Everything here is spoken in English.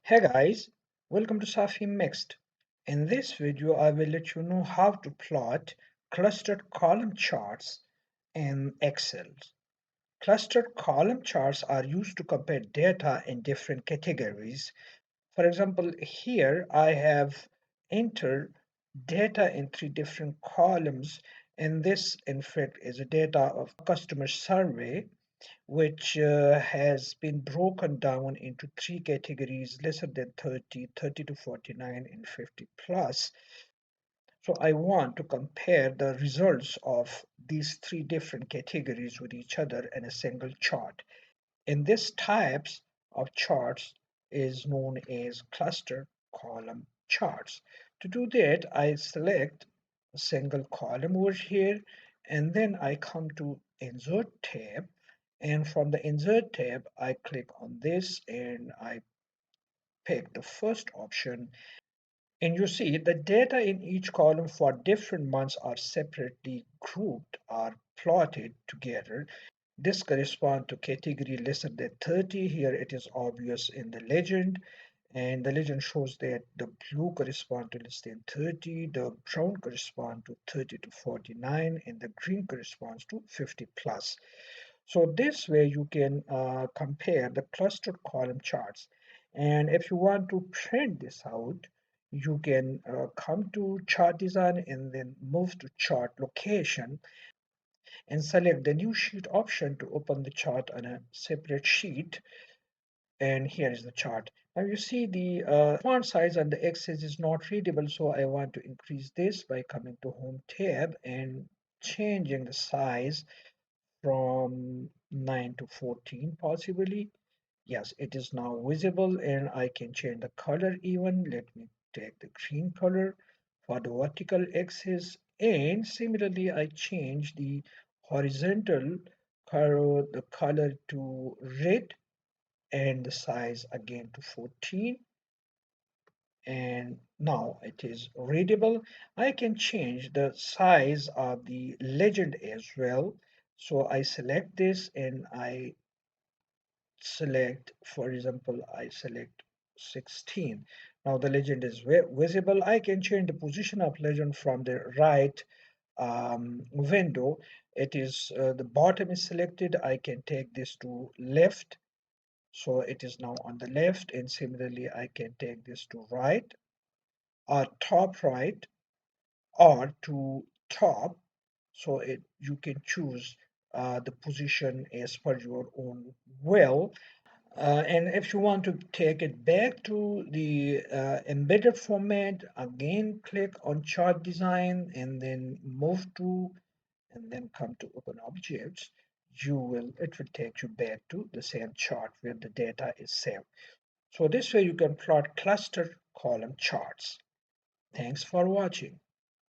Hey guys, welcome to Safi Mixed. In this video, I will let you know how to plot clustered column charts in Excel. Clustered column charts are used to compare data in different categories. For example, here I have entered data in three different columns, and this, in fact, is a data of customer survey which has been broken down into three categories lesser than 30, 30 to 49, and 50 plus. So I want to compare the results of these three different categories with each other in a single chart. And this types of charts is known as cluster column charts. To do that, I select a single column over here, and then I come to Insert tab, and from the Insert tab, I click on this and I pick the first option. And you see the data in each column for different months are separately grouped or plotted together. This corresponds to category lesser than 30. Here it is obvious in the legend, and the legend shows that the blue corresponds to less than 30, the brown corresponds to 30 to 49, and the green corresponds to 50 plus. So this way you can compare the clustered column charts. And if you want to print this out, you can come to chart design and then move to chart location and select the new sheet option to open the chart on a separate sheet. And here is the chart. Now you see the font size on the axis is not readable, so I want to increase this by coming to Home tab and changing the size from 9 to 14 possibly. Yes, it is now visible and I can change the color even. Let me take the green color for the vertical axis, and similarly I change the horizontal color, the color to red, and the size again to 14, and now it is readable. I can change the size of the legend as well. So I select this and I select, for example, I select 16. Now the legend is visible. I can change the position of legend from the right window. It is the bottom is selected. I can take this to left. So it is now on the left, and similarly I can take this to right or top right or to top. So you can choose the position as per your own will. And if you want to take it back to the embedded format, again click on chart design and then move to and then come to open objects. It will take you back to the same chart where the data is saved. So this way you can plot cluster column charts. Thanks for watching.